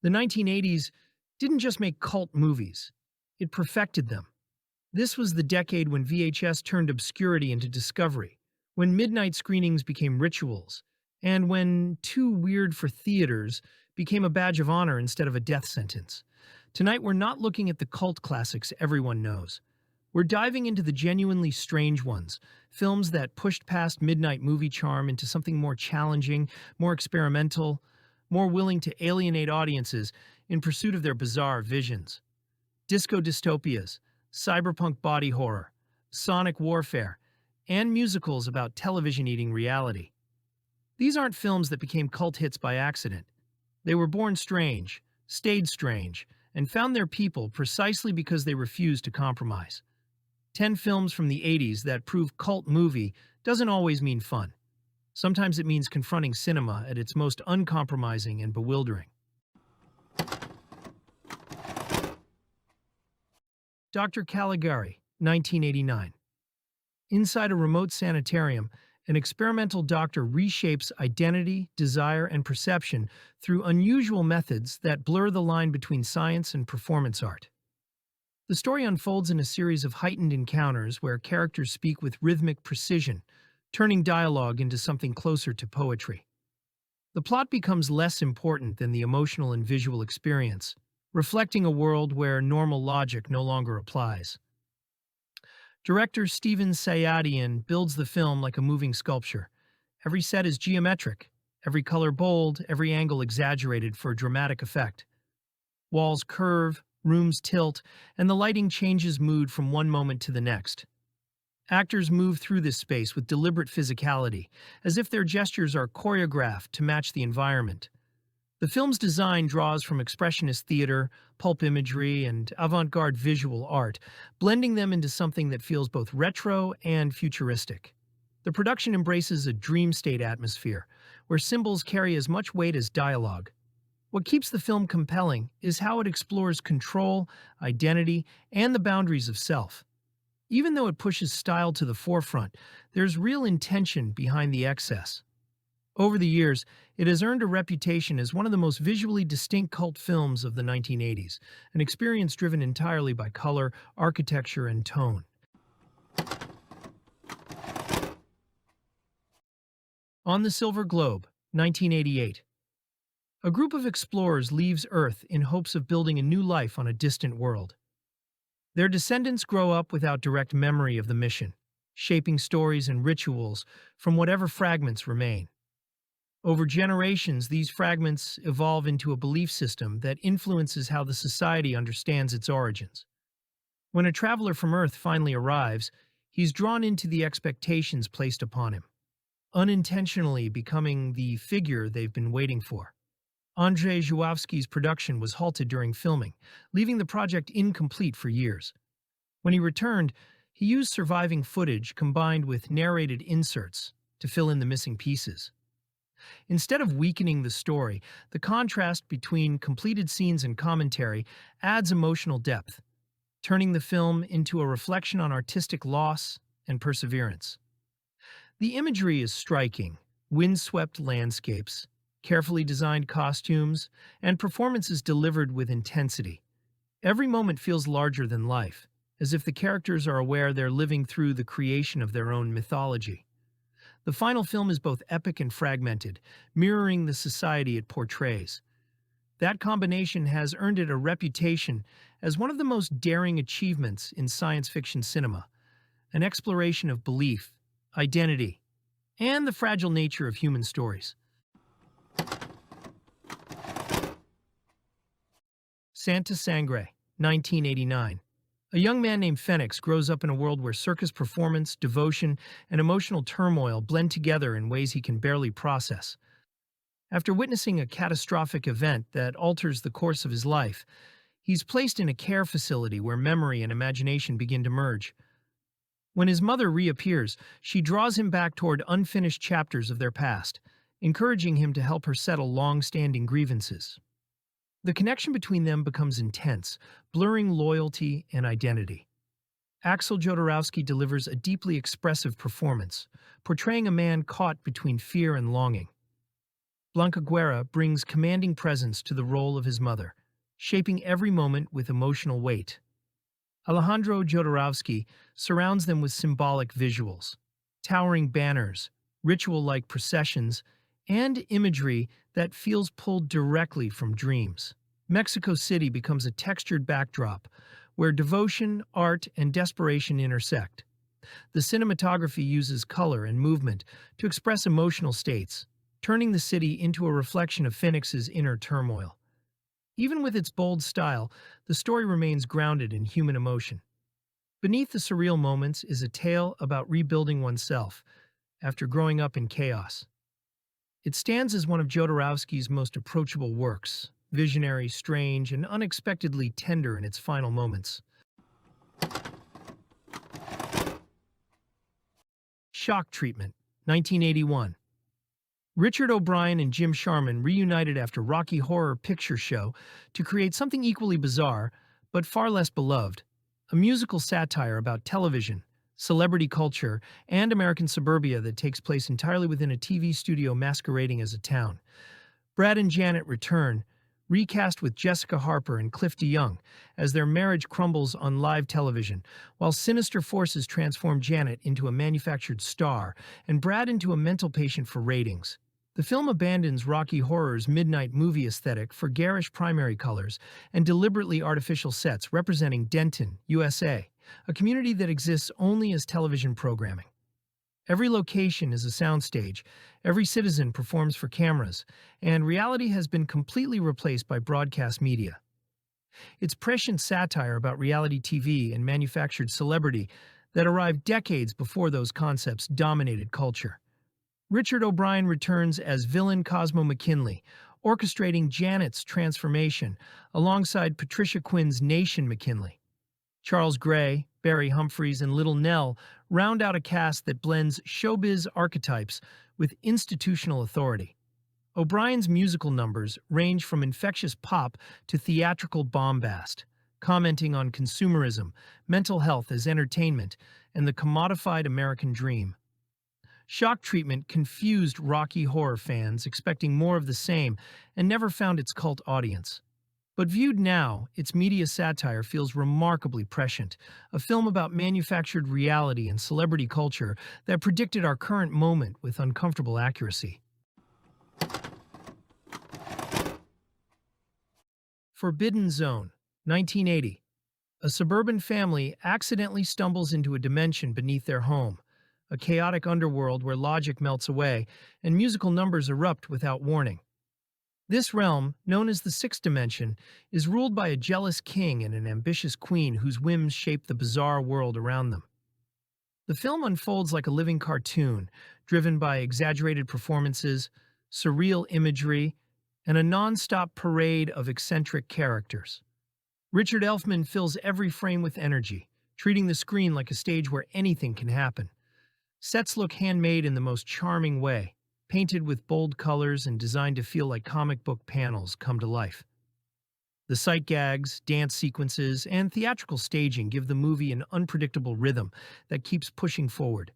The 1980s didn't just make cult movies, it perfected them. This was the decade when VHS turned obscurity into discovery, when midnight screenings became rituals, and when too weird for theaters became a badge of honor instead of a death sentence. Tonight, we're not looking at the cult classics everyone knows. We're diving into the genuinely strange ones, films that pushed past midnight movie charm into something more challenging, more experimental, more willing to alienate audiences in pursuit of their bizarre visions. Disco dystopias, cyberpunk body horror, sonic warfare, and musicals about television-eating reality. These aren't films that became cult hits by accident. They were born strange, stayed strange, and found their people precisely because they refused to compromise. 10 films from the 80s that prove cult movie doesn't always mean fun. Sometimes it means confronting cinema at its most uncompromising and bewildering. Dr. Caligari, 1989. Inside a remote sanitarium, an experimental doctor reshapes identity, desire, and perception through unusual methods that blur the line between science and performance art. The story unfolds in a series of heightened encounters where characters speak with rhythmic precision, turning dialogue into something closer to poetry. The plot becomes less important than the emotional and visual experience, reflecting a world where normal logic no longer applies. Director Steven Sayadian builds the film like a moving sculpture. Every set is geometric, every color bold, every angle exaggerated for dramatic effect. Walls curve, rooms tilt, and the lighting changes mood from one moment to the next. Actors move through this space with deliberate physicality, as if their gestures are choreographed to match the environment. The film's design draws from expressionist theater, pulp imagery, and avant-garde visual art, blending them into something that feels both retro and futuristic. The production embraces a dream state atmosphere, where symbols carry as much weight as dialogue. What keeps the film compelling is how it explores control, identity, and the boundaries of self. Even though it pushes style to the forefront, there's real intention behind the excess. Over the years, it has earned a reputation as one of the most visually distinct cult films of the 1980s, an experience driven entirely by color, architecture, and tone. On the Silver Globe, 1988. A group of explorers leaves Earth in hopes of building a new life on a distant world. Their descendants grow up without direct memory of the mission, shaping stories and rituals from whatever fragments remain. Over generations, these fragments evolve into a belief system that influences how the society understands its origins. When a traveler from Earth finally arrives, he's drawn into the expectations placed upon him, unintentionally becoming the figure they've been waiting for. Andrzej Żuławski's production was halted during filming, leaving the project incomplete for years. When he returned, he used surviving footage combined with narrated inserts to fill in the missing pieces. Instead of weakening the story, the contrast between completed scenes and commentary adds emotional depth, turning the film into a reflection on artistic loss and perseverance. The imagery is striking: windswept landscapes, carefully designed costumes, and performances delivered with intensity. Every moment feels larger than life, as if the characters are aware they're living through the creation of their own mythology. The final film is both epic and fragmented, mirroring the society it portrays. That combination has earned it a reputation as one of the most daring achievements in science fiction cinema, an exploration of belief, identity, and the fragile nature of human stories. Sangre, 1989. A young man named Phoenix grows up in a world where circus performance, devotion, and emotional turmoil blend together in ways he can barely process. After witnessing a catastrophic event that alters the course of his life, he's placed in a care facility where memory and imagination begin to merge. When his mother reappears, she draws him back toward unfinished chapters of their past, encouraging him to help her settle long-standing grievances. The connection between them becomes intense, blurring loyalty and identity. Jodorowsky delivers a deeply expressive performance, portraying a man caught between fear and longing. Blanca Guerra brings commanding presence to the role of his mother, shaping every moment with emotional weight. Alejandro Jodorowsky surrounds them with symbolic visuals, towering banners, ritual-like processions, and imagery that feels pulled directly from dreams. Mexico City becomes a textured backdrop where devotion, art, and desperation intersect. The cinematography uses color and movement to express emotional states, turning the city into a reflection of Phoenix's inner turmoil. Even with its bold style, the story remains grounded in human emotion. Beneath the surreal moments is a tale about rebuilding oneself after growing up in chaos. It stands as one of Jodorowsky's most approachable works, visionary, strange, and unexpectedly tender in its final moments. Shock Treatment, 1981. Richard O'Brien and Jim Sharman reunited after Rocky Horror Picture Show to create something equally bizarre, but far less beloved, a musical satire about television, celebrity culture, and American suburbia that takes place entirely within a TV studio masquerading as a town. Brad and Janet return, recast with Jessica Harper and Cliff DeYoung, as their marriage crumbles on live television, while sinister forces transform Janet into a manufactured star and Brad into a mental patient for ratings. The film abandons Rocky Horror's midnight movie aesthetic for garish primary colors and deliberately artificial sets representing Denton, USA, a community that exists only as television programming. Every location is a soundstage, every citizen performs for cameras, and reality has been completely replaced by broadcast media. It's prescient satire about reality TV and manufactured celebrity that arrived decades before those concepts dominated culture. Richard O'Brien returns as villain Cosmo McKinley, orchestrating Janet's transformation alongside Patricia Quinn's Nation McKinley. Charles Gray, Barry Humphries, and Little Nell round out a cast that blends showbiz archetypes with institutional authority. O'Brien's musical numbers range from infectious pop to theatrical bombast, commenting on consumerism, mental health as entertainment, and the commodified American dream. Shock Treatment confused Rocky Horror fans expecting more of the same and never found its cult audience. But viewed now, its media satire feels remarkably prescient, a film about manufactured reality and celebrity culture that predicted our current moment with uncomfortable accuracy. Forbidden Zone, 1980. A suburban family accidentally stumbles into a dimension beneath their home, a chaotic underworld where logic melts away and musical numbers erupt without warning. This realm, known as the Sixth Dimension, is ruled by a jealous king and an ambitious queen whose whims shape the bizarre world around them. The film unfolds like a living cartoon, driven by exaggerated performances, surreal imagery, and a non-stop parade of eccentric characters. Richard Elfman fills every frame with energy, treating the screen like a stage where anything can happen. Sets look handmade in the most charming way, painted with bold colors and designed to feel like comic book panels come to life. The sight gags, dance sequences, and theatrical staging give the movie an unpredictable rhythm that keeps pushing forward.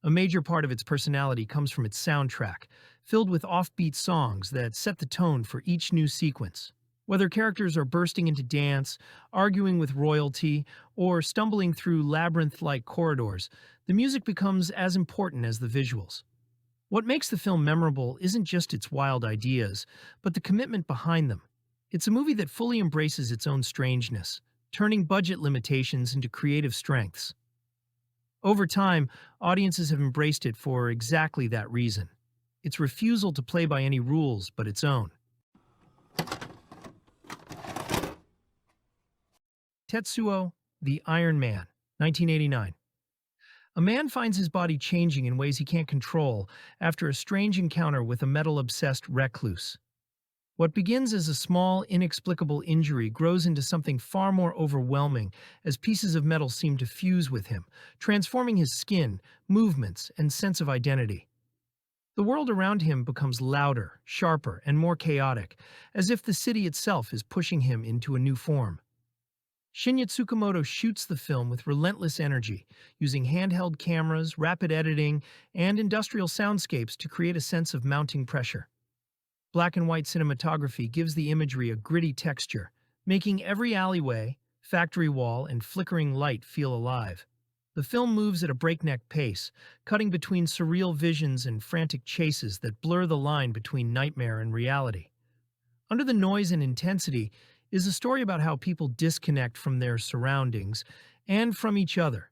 A major part of its personality comes from its soundtrack, filled with offbeat songs that set the tone for each new sequence. Whether characters are bursting into dance, arguing with royalty, or stumbling through labyrinth-like corridors, the music becomes as important as the visuals. What makes the film memorable isn't just its wild ideas, but the commitment behind them. It's a movie that fully embraces its own strangeness, turning budget limitations into creative strengths. Over time, audiences have embraced it for exactly that reason. Its refusal to play by any rules but its own. Tetsuo, the Iron Man, 1989. A man finds his body changing in ways he can't control after a strange encounter with a metal-obsessed recluse. What begins as a small, inexplicable injury grows into something far more overwhelming as pieces of metal seem to fuse with him, transforming his skin, movements, and sense of identity. The world around him becomes louder, sharper, and more chaotic, as if the city itself is pushing him into a new form. Shinya Tsukamoto shoots the film with relentless energy, using handheld cameras, rapid editing, and industrial soundscapes to create a sense of mounting pressure. Black and white cinematography gives the imagery a gritty texture, making every alleyway, factory wall, and flickering light feel alive. The film moves at a breakneck pace, cutting between surreal visions and frantic chases that blur the line between nightmare and reality. Under the noise and intensity is a story about how people disconnect from their surroundings and from each other.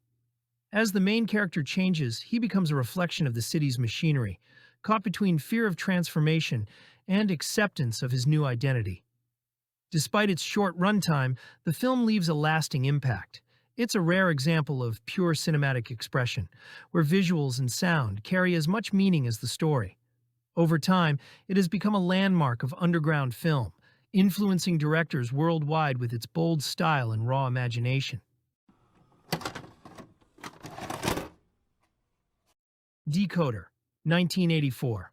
As the main character changes, he becomes a reflection of the city's machinery, caught between fear of transformation and acceptance of his new identity. Despite its short runtime, the film leaves a lasting impact. It's a rare example of pure cinematic expression, where visuals and sound carry as much meaning as the story. Over time, it has become a landmark of underground film, influencing directors worldwide with its bold style and raw imagination. Decoder, 1984.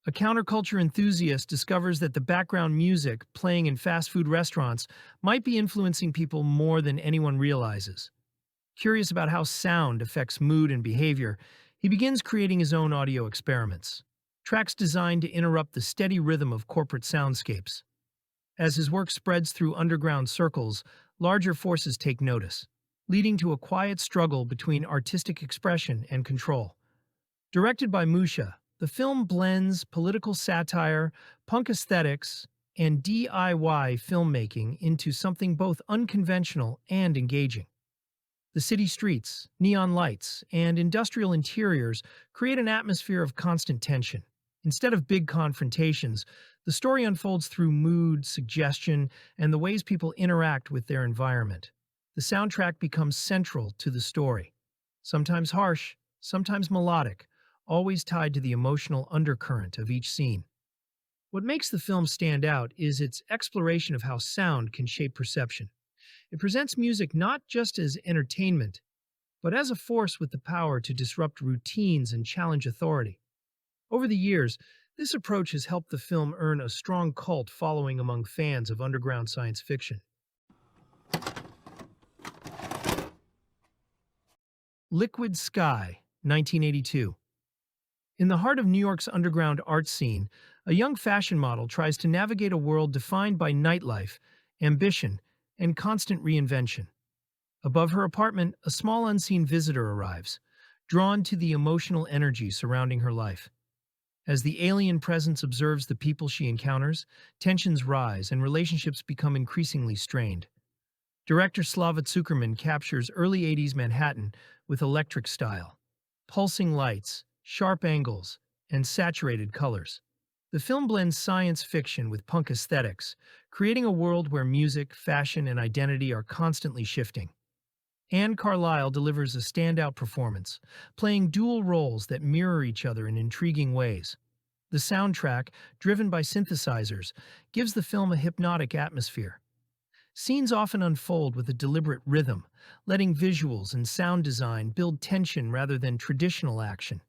A counterculture enthusiast discovers that the background music playing in fast food restaurants might be influencing people more than anyone realizes. Curious about how sound affects mood and behavior, he begins creating his own audio experiments, tracks designed to interrupt the steady rhythm of corporate soundscapes. As his work spreads through underground circles, larger forces take notice, leading to a quiet struggle between artistic expression and control. Directed by Musha, the film blends political satire, punk aesthetics, and DIY filmmaking into something both unconventional and engaging. The city streets, neon lights, and industrial interiors create an atmosphere of constant tension. Instead of big confrontations, the story unfolds through mood, suggestion, and the ways people interact with their environment. The soundtrack becomes central to the story, sometimes harsh, sometimes melodic, always tied to the emotional undercurrent of each scene. What makes the film stand out is its exploration of how sound can shape perception. It presents music not just as entertainment, but as a force with the power to disrupt routines and challenge authority. Over the years, this approach has helped the film earn a strong cult following among fans of underground science fiction. Liquid Sky, 1982. In the heart of New York's underground art scene, a young fashion model tries to navigate a world defined by nightlife, ambition, and constant reinvention. Above her apartment, a small unseen visitor arrives, drawn to the emotional energy surrounding her life. As the alien presence observes the people she encounters, tensions rise and relationships become increasingly strained. Director Slava Zuckerman captures early 80s Manhattan with electric style, pulsing lights, sharp angles, and saturated colors. The film blends science fiction with punk aesthetics, creating a world where music, fashion, and identity are constantly shifting. Anne Carlyle delivers a standout performance, playing dual roles that mirror each other in intriguing ways. The soundtrack, driven by synthesizers, gives the film a hypnotic atmosphere. Scenes often unfold with a deliberate rhythm, letting visuals and sound design build tension rather than traditional action.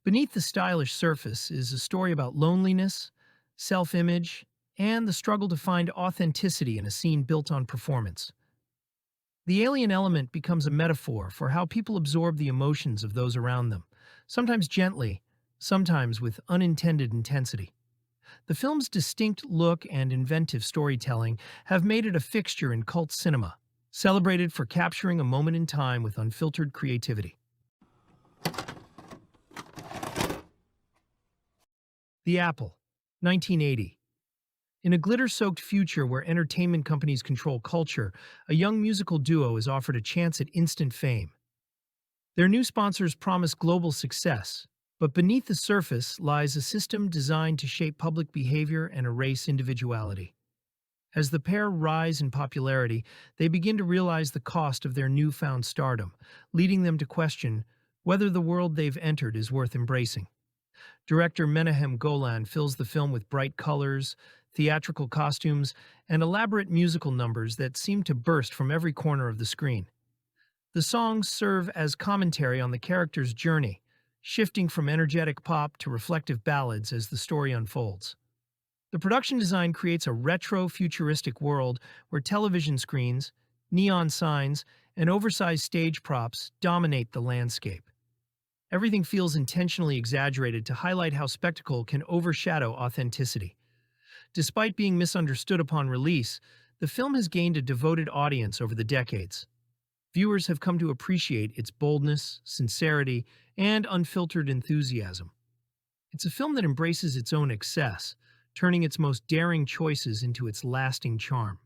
Beneath the stylish surface is a story about loneliness, self-image, and the struggle to find authenticity in a scene built on performance. The alien element becomes a metaphor for how people absorb the emotions of those around them, sometimes gently, sometimes with unintended intensity. The film's distinct look and inventive storytelling have made it a fixture in cult cinema, celebrated for capturing a moment in time with unfiltered creativity. The Apple, 1980. In a glitter-soaked future where entertainment companies control culture, a young musical duo is offered a chance at instant fame. Their new sponsors promise global success, but beneath the surface lies a system designed to shape public behavior and erase individuality. As the pair rise in popularity, they begin to realize the cost of their newfound stardom, leading them to question whether the world they've entered is worth embracing. Director Menahem Golan fills the film with bright colors, theatrical costumes, and elaborate musical numbers that seem to burst from every corner of the screen. The songs serve as commentary on the character's journey, shifting from energetic pop to reflective ballads as the story unfolds. The production design creates a retro-futuristic world where television screens, neon signs, and oversized stage props dominate the landscape. Everything feels intentionally exaggerated to highlight how spectacle can overshadow authenticity. Despite being misunderstood upon release, the film has gained a devoted audience over the decades. Viewers have come to appreciate its boldness, sincerity, and unfiltered enthusiasm. It's a film that embraces its own excess, turning its most daring choices into its lasting charm.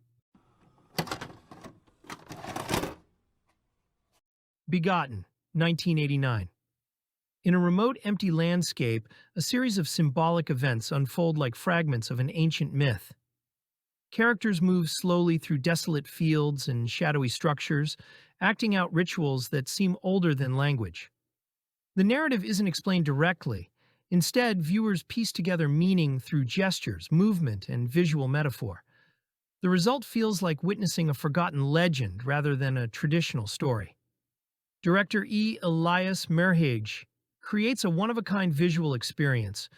Begotten, 1989. In a remote, empty landscape, a series of symbolic events unfold like fragments of an ancient myth. Characters move slowly through desolate fields and shadowy structures, acting out rituals that seem older than language. The narrative isn't explained directly. Instead, viewers piece together meaning through gestures, movement, and visual metaphor. The result feels like witnessing a forgotten legend rather than a traditional story. Director Elias Merhige creates a one-of-a-kind visual experience,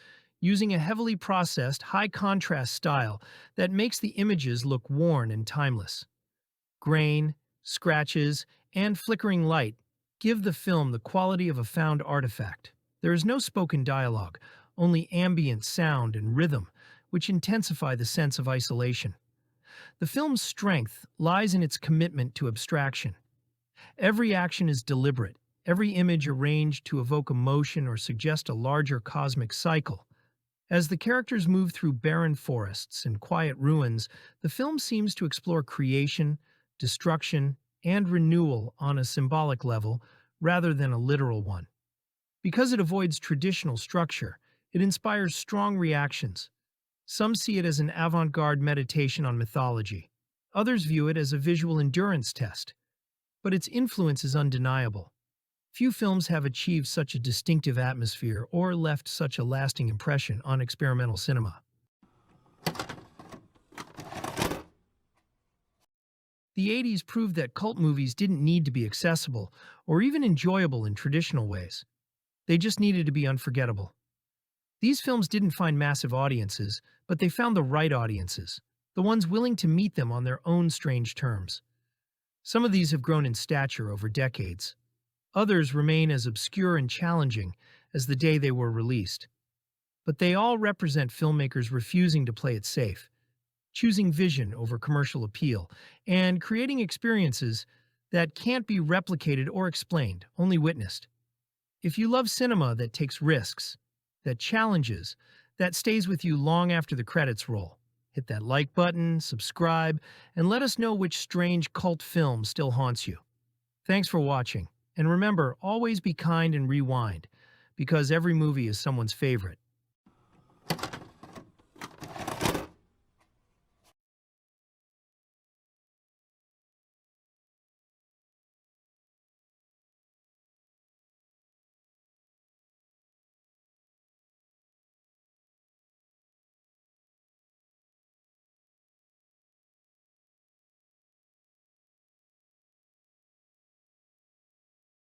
using a heavily processed, high-contrast style that makes the images look worn and timeless. Grain, scratches, and flickering light give the film the quality of a found artifact. There is no spoken dialogue, only ambient sound and rhythm, which intensify the sense of isolation. The film's strength lies in its commitment to abstraction. Every action is deliberate, every image arranged to evoke emotion or suggest a larger cosmic cycle. As the characters move through barren forests and quiet ruins, the film seems to explore creation, destruction, and renewal on a symbolic level rather than a literal one. Because it avoids traditional structure, it inspires strong reactions. Some see it as an avant-garde meditation on mythology. Others view it as a visual endurance test. But its influence is undeniable. Few films have achieved such a distinctive atmosphere or left such a lasting impression on experimental cinema. The 80s proved that cult movies didn't need to be accessible or even enjoyable in traditional ways. They just needed to be unforgettable. These films didn't find massive audiences, but they found the right audiences, the ones willing to meet them on their own strange terms. Some of these have grown in stature over decades. Others remain as obscure and challenging as the day they were released. But they all represent filmmakers refusing to play it safe, choosing vision over commercial appeal, and creating experiences that can't be replicated or explained, only witnessed. If you love cinema that takes risks, that challenges, that stays with you long after the credits roll, hit that like button, subscribe, and let us know which strange cult film still haunts you. Thanks for watching, and remember, always be kind and rewind, because every movie is someone's favorite.